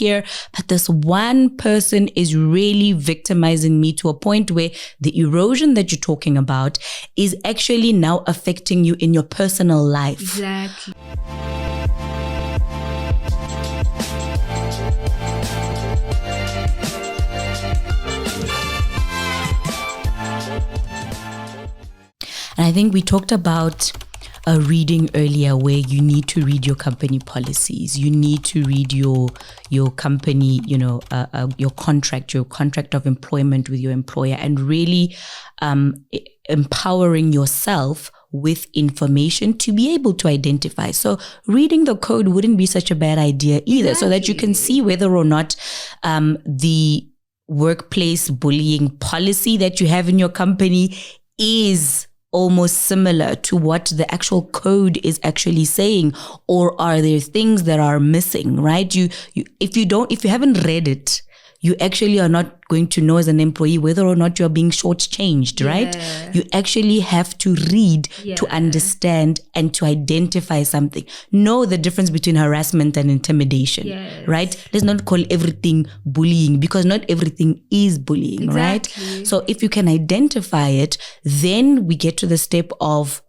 here, but this one person is really victimizing me to a point where the erosion that you're talking about is actually now affecting you in your personal life. Exactly. And I think we talked about a reading earlier where you need to read your company policies. You need to read your company, your contract of employment with your employer, and really empowering yourself with information to be able to identify. So reading the code wouldn't be such a bad idea either, so that you can see whether or not the workplace bullying policy that you have in your company is almost similar to what the actual code is actually saying, or are there things that are missing, right? If you haven't read it, you actually are not going to know as an employee whether or not you're being shortchanged, right? You actually have to read to understand and to identify something. Know the difference between harassment and intimidation, right? Let's not call everything bullying, because not everything is bullying, right? So if you can identify it, then we get to the step of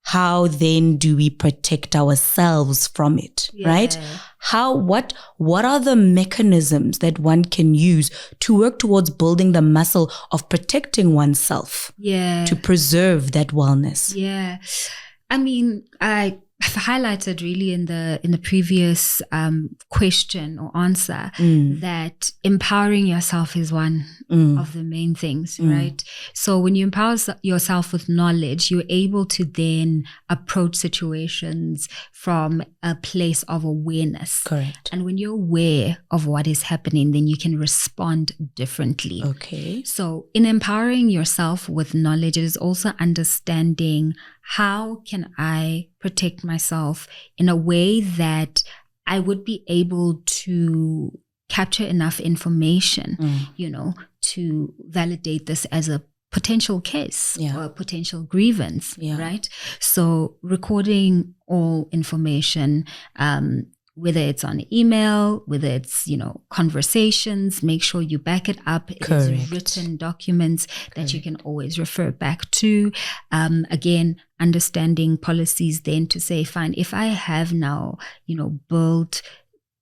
how then do we protect ourselves from it, right? What are the mechanisms that one can use to work towards building the muscle of protecting oneself to preserve that wellness? Yeah. I mean, I've highlighted really in the previous question or answer that empowering yourself is one of the main things, right? So when you empower yourself with knowledge, you're able to then approach situations from a place of awareness. Correct. And when you're aware of what is happening, then you can respond differently. Okay. So in empowering yourself with knowledge, it is also understanding how can I protect myself in a way that I would be able to capture enough information, to validate this as a potential case or a potential grievance, right? So recording all information, whether it's on email, whether it's, conversations, make sure you back it up. It's written documents that you can always refer back to. Again, understanding policies then to say, fine, if I have now, built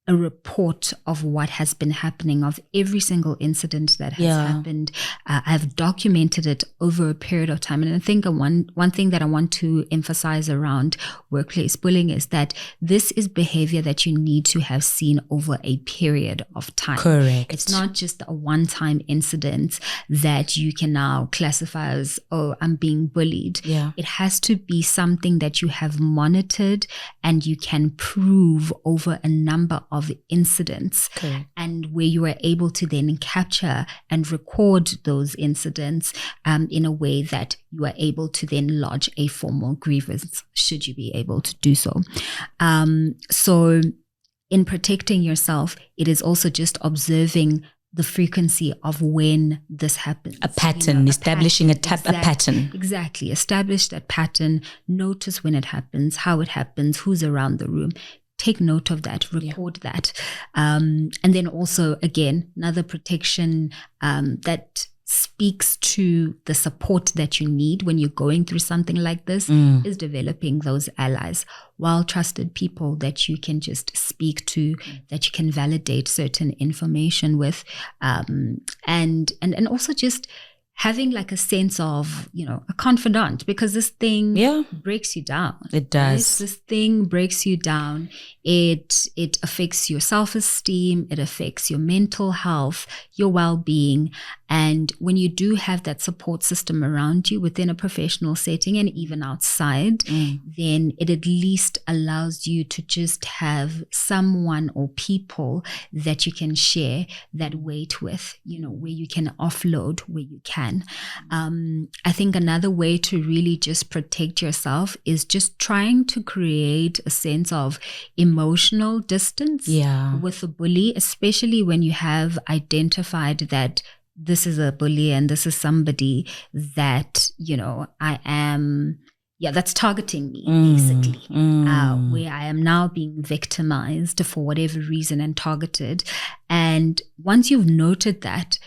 a report of what has been happening, of every single incident that has happened. I've documented it over a period of time. And I think one thing that I want to emphasize around workplace bullying is that this is behavior that you need to have seen over a period of time. Correct. It's not just a one-time incident that you can now classify as, oh, I'm being bullied. Yeah. It has to be something that you have monitored and you can prove over a number of incidents, and where you are able to then capture and record those incidents in a way that you are able to then lodge a formal grievance, should you be able to do so. So in protecting yourself, it is also just observing the frequency of when this happens. A pattern, establishing a pattern. Exactly. Establish that pattern. Notice when it happens, how it happens, who's around the room. Take note of that, record that. And then also, again, another protection that speaks to the support that you need when you're going through something like this is developing those allies, well-trusted people that you can just speak to, that you can validate certain information with, and also just having like a sense of, a confidant, because this thing breaks you down. It does. Right? This thing breaks you down. It affects your self-esteem. It affects your mental health, your well-being. And when you do have that support system around you within a professional setting and even outside, then it at least allows you to just have someone or people that you can share that weight with, where you can offload where you can. I think another way to really just protect yourself is just trying to create a sense of emotional distance with the bully, especially when you have identified that this is a bully and this is somebody that, I am, that's targeting me, basically, where I am now being victimized for whatever reason and targeted. And once you've noted that,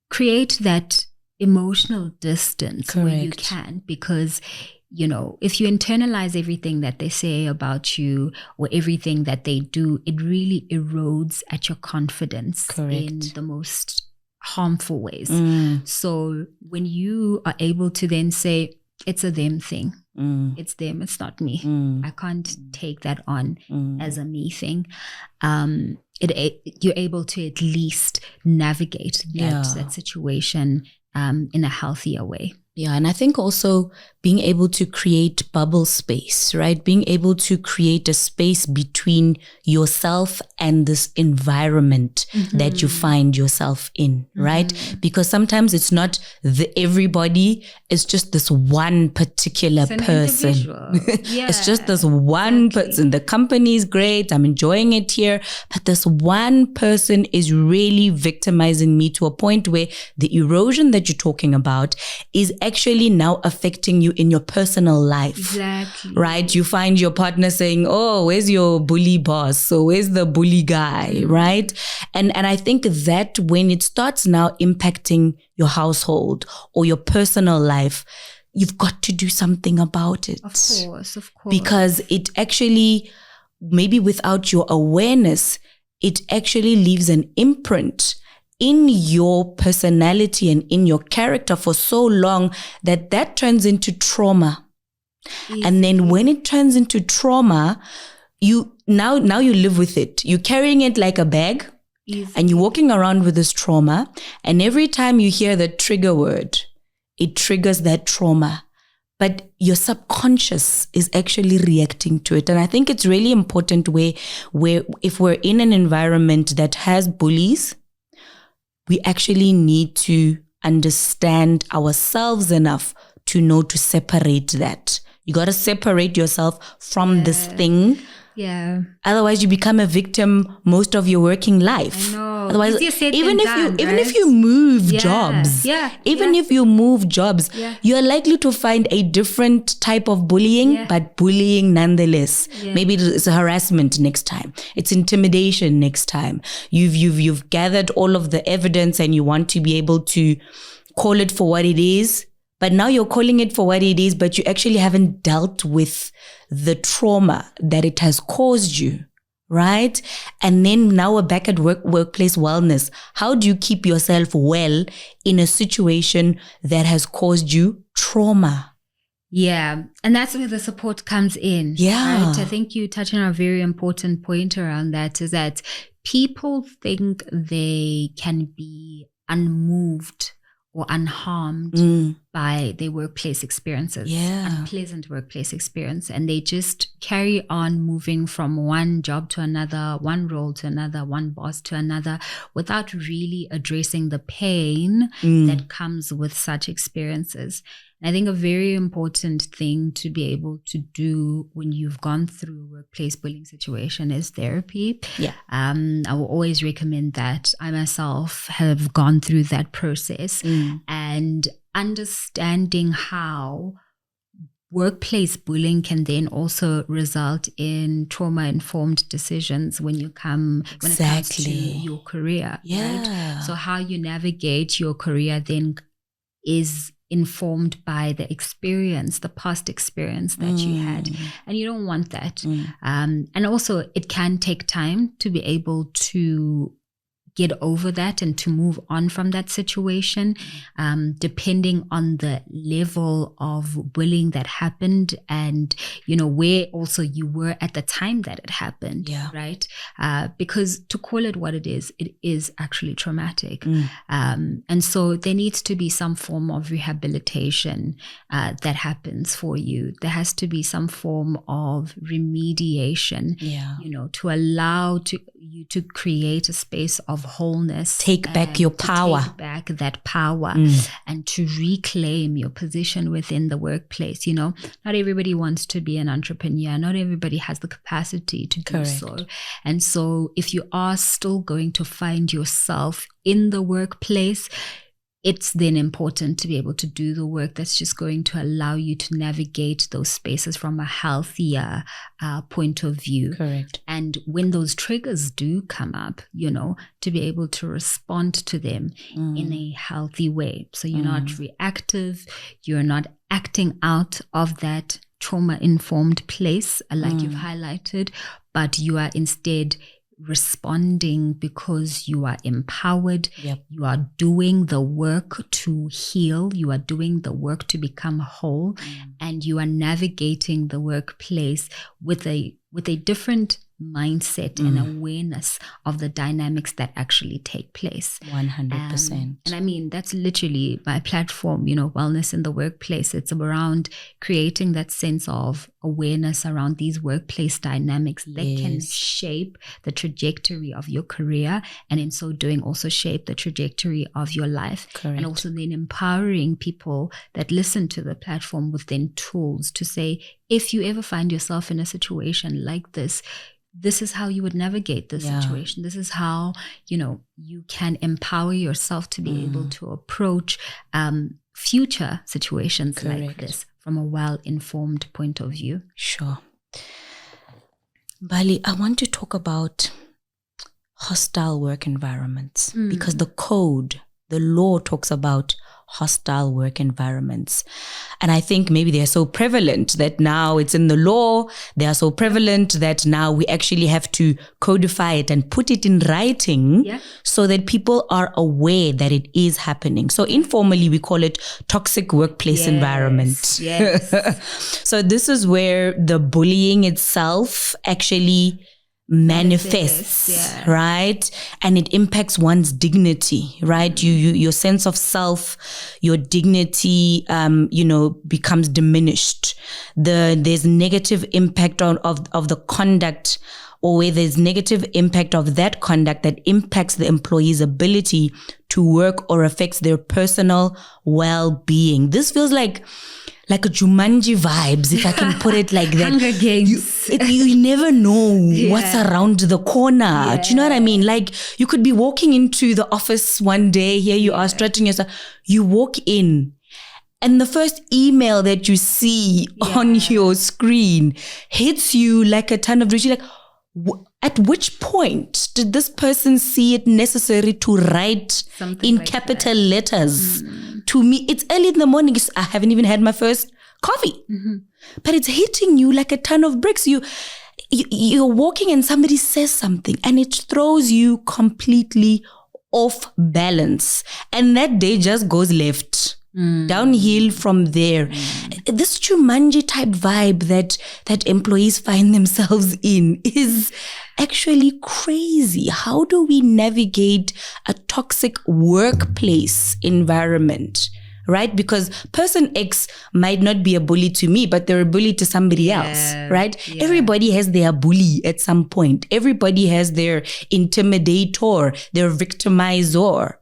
create that emotional distance where you can, because if you internalize everything that they say about you or everything that they do, it really erodes at your confidence in the most harmful ways. So when you are able to then say, it's a them thing, it's them, it's not me, I can't take that on as a me thing, you're able to at least navigate that situation in a healthier way. Yeah, and I think also being able to create bubble space, right? Being able to create a space between yourself and this environment that you find yourself in, right? Because sometimes it's not everybody, it's just this one particular person. It's just this one person. The company is great, I'm enjoying it here, but this one person is really victimizing me to a point where the erosion that you're talking about is actually now affecting you in your personal life. Exactly. Right? You find your partner saying, oh, where's your bully boss? So where's the bully guy? Right? And I think that when it starts now impacting your household or your personal life, you've got to do something about it. Of course. Because it actually, maybe without your awareness, it actually leaves an imprint in your personality and in your character for so long that turns into trauma. And then when it turns into trauma, you live with it. You're carrying it like a bag. And you're walking around with this trauma. And every time you hear the trigger word, it triggers that trauma. But your subconscious is actually reacting to it. And I think it's really important where if we're in an environment that has bullies, we actually need to understand ourselves enough to know to separate that. You got to separate yourself from this thing. Yeah. Otherwise, you become a victim most of your working life. I know. Otherwise, even if you move jobs, if you move jobs, you're likely to find a different type of bullying, but bullying nonetheless. Maybe it's harassment next time. It's intimidation next time. You've gathered all of the evidence and you want to be able to call it for what it is. But now you're calling it for what it is, but you actually haven't dealt with the trauma that it has caused you, right? And then now we're back at workplace wellness. How do you keep yourself well in a situation that has caused you trauma? Yeah. And that's where the support comes in. Yeah. Right? I think you touch on a very important point around that, is that people think they can be unmoved or unharmed by their workplace experiences, unpleasant workplace experience. And they just carry on moving from one job to another, one role to another, one boss to another, without really addressing the pain that comes with such experiences. And I think a very important thing to be able to do when you've gone through a workplace bullying situation is therapy. Yeah. I will always recommend that. I myself have gone through that process, and understanding how workplace bullying can then also result in trauma-informed decisions when it comes to your career. Yeah. Right? So how you navigate your career then is informed by the experience, the past experience that you had. And you don't want that. And also it can take time to be able to get over that and to move on from that situation, depending on the level of bullying that happened and, where also you were at the time that it happened, right? Because to call it what it is actually traumatic. And so there needs to be some form of rehabilitation that happens for you. There has to be some form of remediation, to allow you to create a space of wholeness, take back your power, take back that power, and to reclaim your position within the workplace. Not everybody wants to be an entrepreneur. Not everybody has the capacity to do so. And so if you are still going to find yourself in the workplace, it's then important to be able to do the work that's just going to allow you to navigate those spaces from a healthier point of view. Correct. And when those triggers do come up, to be able to respond to them in a healthy way. So you're not reactive, you're not acting out of that trauma-informed place, like you've highlighted, but you are instead responding because you are empowered. Yep. You are doing the work to heal. You are doing the work to become whole, and you are navigating the workplace with a different mindset and awareness of the dynamics that actually take place. 100%. And I mean, that's literally my platform, wellness in the workplace. It's around creating that sense of awareness around these workplace dynamics that can shape the trajectory of your career, and in so doing also shape the trajectory of your life. Correct. And also then empowering people that listen to the platform with then tools to say, if you ever find yourself in a situation like this is how you would navigate this situation. This is how, you can empower yourself to be able to approach future situations like this from a well-informed point of view. Sure. Mbali, I want to talk about hostile work environments because the law talks about hostile work environments. And I think maybe they're so prevalent that now it's in the law. They are so prevalent that now we actually have to codify it and put it in writing so that people are aware that it is happening. So informally, we call it toxic workplace environment. Yes. So this is where the bullying itself actually manifests, right? And it impacts one's dignity, right? Your sense of self, your dignity, becomes diminished. There's negative impact of the conduct, or where there's negative impact of that conduct that impacts the employee's ability to work or affects their personal well-being. This feels like a Jumanji vibes, if I can put it like that. Hunger Games. You never know what's around the corner. Yeah. Do you know what I mean? Like, you could be walking into the office one day, here you are stretching yourself. You walk in, and the first email that you see on your screen hits you like a ton of bricks. You're like, at which point did this person see it necessary to write something in like capital letters to me? It's early in the morning. I haven't even had my first coffee, but it's hitting you like a ton of bricks. You're walking and somebody says something and it throws you completely off balance. And that day just goes left. Downhill from there. This Jumanji type vibe that employees find themselves in is actually crazy. How do we navigate a toxic workplace environment? Right? Because person X might not be a bully to me, but they're a bully to somebody else, right? Yeah. Everybody has their bully at some point. Everybody has their intimidator, their victimizer.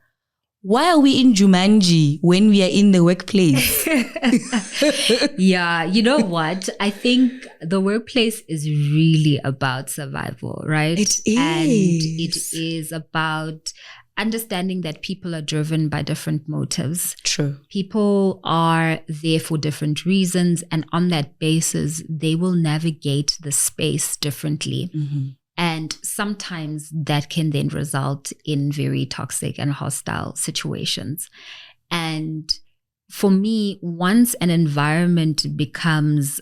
Why are we in Jumanji when we are in the workplace? Yeah, you know what? I think the workplace is really about survival, right? It is. And it is about understanding that people are driven by different motives. True. People are there for different reasons, and on that basis, they will navigate the space differently. And sometimes that can then result in very toxic and hostile situations. And for me, once an environment becomes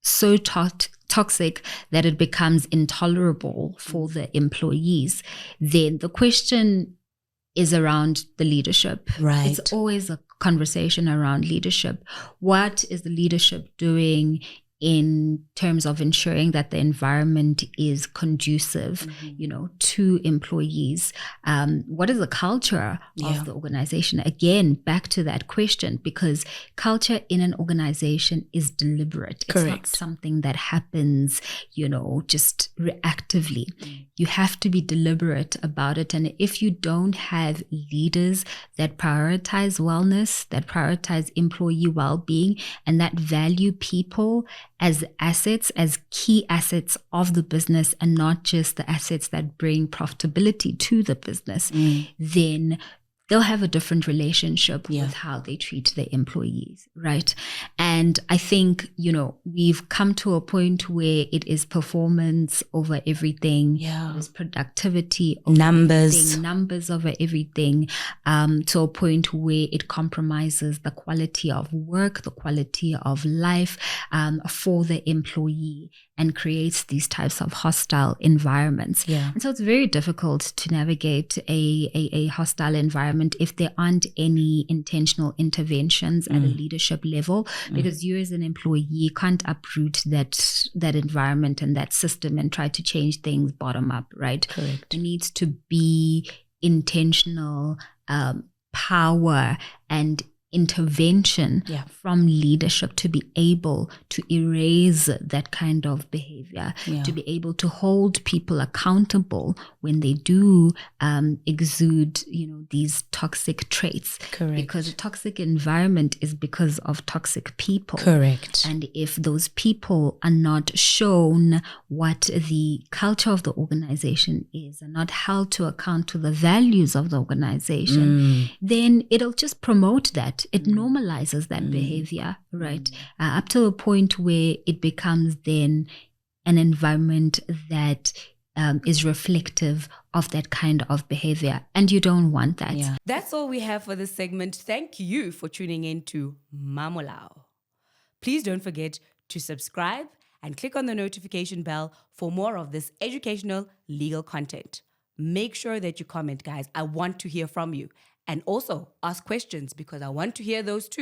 so toxic that it becomes intolerable for the employees, then the question is around the leadership. Right. It's always a conversation around leadership. What is the leadership doing in terms of ensuring that the environment is conducive, to employees? What is the culture of the organization? Again, back to that question, because culture in an organization is deliberate. Correct. It's not something that happens, just reactively. You have to be deliberate about it. And if you don't have leaders that prioritize wellness, that prioritize employee well-being, and that value people as assets, as key assets of the business, and not just the assets that bring profitability to the business, then they'll have a different relationship Yeah. with how they treat their employees, right? And I think, we've come to a point where it is performance over everything. Yeah. It is productivity over Numbers. everything, numbers over everything, to a point where it compromises the quality of work, the quality of life for the employee, and creates these types of hostile environments. Yeah. And so it's very difficult to navigate a hostile environment if there aren't any intentional interventions at a leadership level, because you as an employee can't uproot that environment and that system and try to change things bottom up, right? Correct. There needs to be intentional power and intervention from leadership to be able to erase that kind of behavior, to be able to hold people accountable when they do exude, these toxic traits. Correct. Because a toxic environment is because of toxic people. Correct. And if those people are not shown what the culture of the organization is and not held to account to the values of the organization, then it'll just promote that. It normalizes that behavior, right? Up to a point where it becomes then an environment that is reflective of that kind of behavior. And you don't want that. Yeah. That's all we have for this segment. Thank you for tuning in to Mamolao. Please don't forget to subscribe and click on the notification bell for more of this educational legal content. Make sure that you comment, guys. I want to hear from you. And also ask questions, because I want to hear those too.